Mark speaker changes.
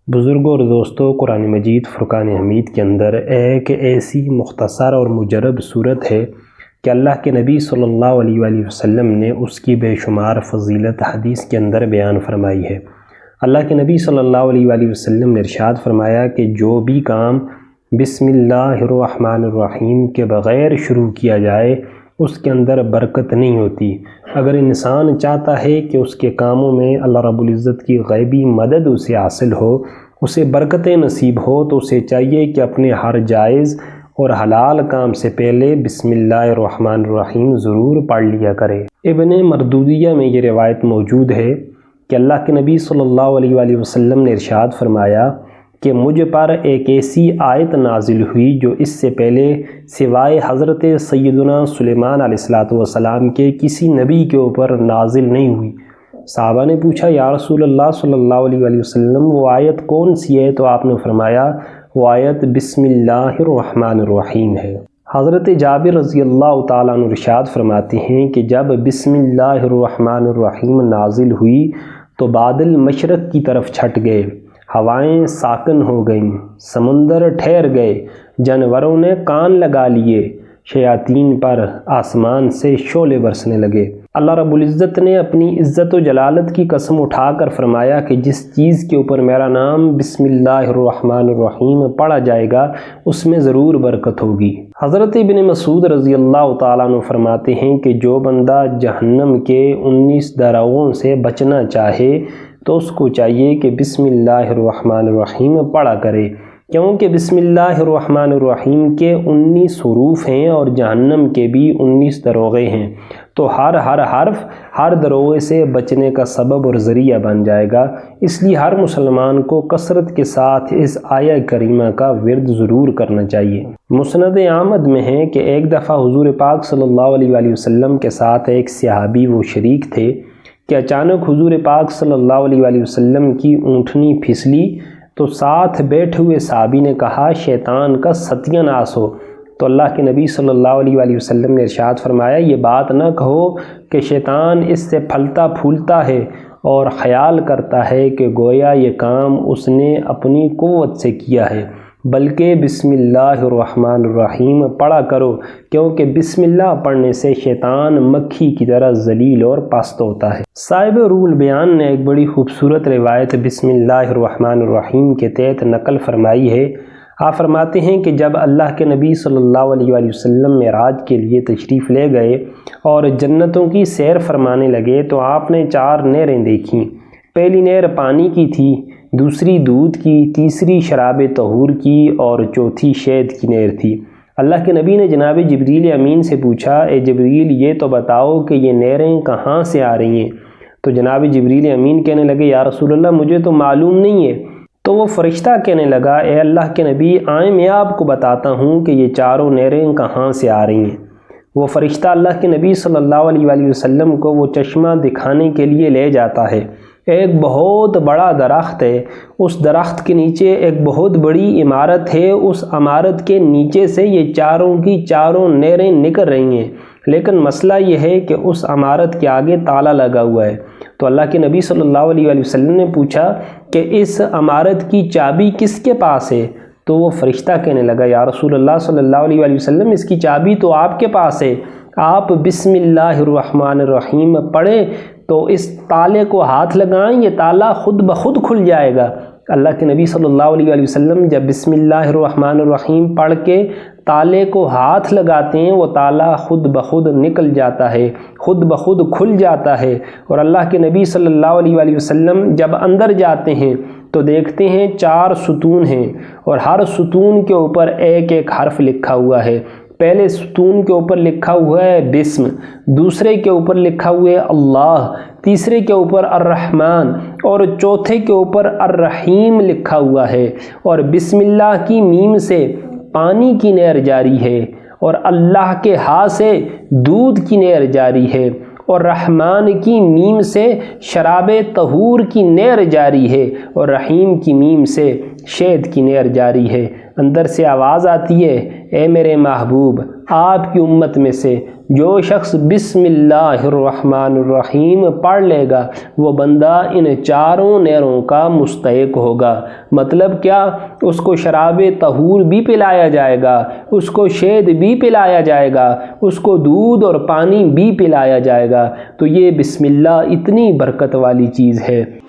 Speaker 1: بزرگوں اور دوستوں، قرآن مجید فرقان حمید کے اندر ایک ایسی مختصر اور مجرب صورت ہے کہ اللہ کے نبی صلی اللہ علیہ وآلہ وسلم نے اس کی بے شمار فضیلت حدیث کے اندر بیان فرمائی ہے۔ اللہ کے نبی صلی اللہ علیہ وآلہ وسلم نے ارشاد فرمایا کہ جو بھی کام بسم اللہ الرحمن الرحیم کے بغیر شروع کیا جائے اس کے اندر برکت نہیں ہوتی۔ اگر انسان چاہتا ہے کہ اس کے کاموں میں اللہ رب العزت کی غیبی مدد اسے حاصل ہو، اسے برکتیں نصیب ہو، تو اسے چاہیے کہ اپنے ہر جائز اور حلال کام سے پہلے بسم اللہ الرحمن الرحیم ضرور پڑھ لیا کرے۔ ابن مردودیہ میں یہ روایت موجود ہے کہ اللہ کے نبی صلی اللہ علیہ وآلہ وسلم نے ارشاد فرمایا کہ مجھ پر ایک ایسی آیت نازل ہوئی جو اس سے پہلے سوائے حضرت سیدنا سلیمان علیہ السلام کے کسی نبی کے اوپر نازل نہیں ہوئی۔ صحابہ نے پوچھا یا رسول اللہ صلی اللہ علیہ وآلہ وسلم وہ آیت کون سی ہے؟ تو آپ نے فرمایا وہ آیت بسم اللہ الرحمن الرحیم ہے۔ حضرت جابر رضی اللہ تعالیٰ عنہ ارشاد فرماتے ہیں کہ جب بسم اللہ الرحمن الرحیم نازل ہوئی تو بادل مشرق کی طرف چھٹ گئے، ہوائیں ساکن ہو گئیں، سمندر ٹھہر گئے، جانوروں نے کان لگا لیے، شیاطین پر آسمان سے شعلے برسنے لگے۔ اللہ رب العزت نے اپنی عزت و جلالت کی قسم اٹھا کر فرمایا کہ جس چیز کے اوپر میرا نام بسم اللہ الرحمن الرحیم پڑھا جائے گا اس میں ضرور برکت ہوگی۔ حضرت ابن مسعود رضی اللہ تعالیٰ عنہ فرماتے ہیں کہ جو بندہ جہنم کے 19 دروازوں سے بچنا چاہے تو اس کو چاہیے کہ بسم اللہ الرحمن الرحیم پڑھا کرے، کیونکہ بسم اللہ الرحمن الرحیم کے 19 حروف ہیں اور جہنم کے بھی 19 دروازے ہیں، تو ہر حرف ہر دروازے سے بچنے کا سبب اور ذریعہ بن جائے گا۔ اس لیے ہر مسلمان کو کثرت کے ساتھ اس آیہ کریمہ کا ورد ضرور کرنا چاہیے۔ مسند احمد میں ہے کہ ایک دفعہ حضور پاک صلی اللہ علیہ وآلہ وسلم کے ساتھ ایک صحابی وہ شریک تھے کہ اچانک حضور پاک صلی اللہ علیہ وآلہ وسلم کی اونٹنی پھسلی تو ساتھ بیٹھے ہوئے صحابی نے کہا شیطان کا ستیہ ناس ہو، تو اللہ کے نبی صلی اللہ علیہ وآلہ وسلم نے ارشاد فرمایا یہ بات نہ کہو کہ شیطان اس سے پھلتا پھولتا ہے اور خیال کرتا ہے کہ گویا یہ کام اس نے اپنی قوت سے کیا ہے، بلکہ بسم اللہ الرحمن الرحیم پڑھا کرو، کیونکہ بسم اللہ پڑھنے سے شیطان مکھی کی طرح ذلیل اور پست ہوتا ہے۔ صاحب روح البیان نے ایک بڑی خوبصورت روایت بسم اللہ الرحمن الرحیم کے تحت نقل فرمائی ہے۔ آپ فرماتے ہیں کہ جب اللہ کے نبی صلی اللہ علیہ وآلہ وسلم معراج کے لیے تشریف لے گئے اور جنتوں کی سیر فرمانے لگے تو آپ نے 4 نہریں دیکھیں۔ پہلی نہر پانی کی تھی، دوسری دودھ کی، تیسری شراب طہور کی اور چوتھی شہد کی نہر تھی۔ اللہ کے نبی نے جناب جبریل امین سے پوچھا اے جبریل یہ تو بتاؤ کہ یہ نہریں کہاں سے آ رہی ہیں؟ تو جناب جبریل امین کہنے لگے یا رسول اللہ مجھے تو معلوم نہیں ہے۔ تو وہ فرشتہ کہنے لگا اے اللہ کے نبی آئیں میں آپ کو بتاتا ہوں کہ یہ 4 نہریں کہاں سے آ رہی ہیں۔ وہ فرشتہ اللہ کے نبی صلی اللہ علیہ وآلہ وسلم کو وہ چشمہ دکھانے کے لیے لے جاتا ہے۔ ایک بہت بڑا درخت ہے، اس درخت کے نیچے ایک بہت بڑی عمارت ہے، اس عمارت کے نیچے سے یہ 4 کی 4 نہریں نکل رہی ہیں، لیکن مسئلہ یہ ہے کہ اس عمارت کے آگے تالا لگا ہوا ہے۔ تو اللہ کے نبی صلی اللہ علیہ وآلہ وسلم نے پوچھا کہ اس عمارت کی چابی کس کے پاس ہے؟ تو وہ فرشتہ کہنے لگا یا رسول اللہ صلی اللہ علیہ وآلہ وسلم اس کی چابی تو آپ کے پاس ہے، آپ بسم اللہ الرحمن الرحیم پڑھیں تو اس تالے کو ہاتھ لگائیں، یہ تالا خود بخود کھل جائے گا۔ اللہ کے نبی صلی اللہ علیہ وآلہ وسلم جب بسم اللہ الرحمن الرحیم پڑھ کے تالے کو ہاتھ لگاتے ہیں وہ تالا خود بخود نکل جاتا ہے، خود بخود کھل جاتا ہے، اور اللہ کے نبی صلی اللہ علیہ وآلہ وسلم جب اندر جاتے ہیں تو دیکھتے ہیں 4 ستون ہیں اور ہر ستون کے اوپر ایک حرف لکھا ہوا ہے۔ پہلے ستون کے اوپر لکھا ہوا ہے بسم، دوسرے کے اوپر لکھا ہوا ہے اللہ، تیسرے کے اوپر الرحمن اور چوتھے کے اوپر الرحیم لکھا ہوا ہے، اور بسم اللہ کی میم سے پانی کی نہر جاری ہے، اور اللہ کے ہاں سے دودھ کی نہر جاری ہے، اور رحمان کی میم سے شراب طہور کی نہر جاری ہے، اور رحیم کی میم سے شہد کی نہر جاری ہے۔ اندر سے آواز آتی ہے، اے میرے محبوب، آپ کی امت میں سے جو شخص بسم اللہ الرحمن الرحیم پڑھ لے گا وہ بندہ ان چاروں نہروں کا مستحق ہوگا۔ مطلب کیا؟ اس کو شراب طہور بھی پلایا جائے گا، اس کو شہد بھی پلایا جائے گا، اس کو دودھ اور پانی بھی پلایا جائے گا۔ تو یہ بسم اللہ اتنی برکت والی چیز ہے۔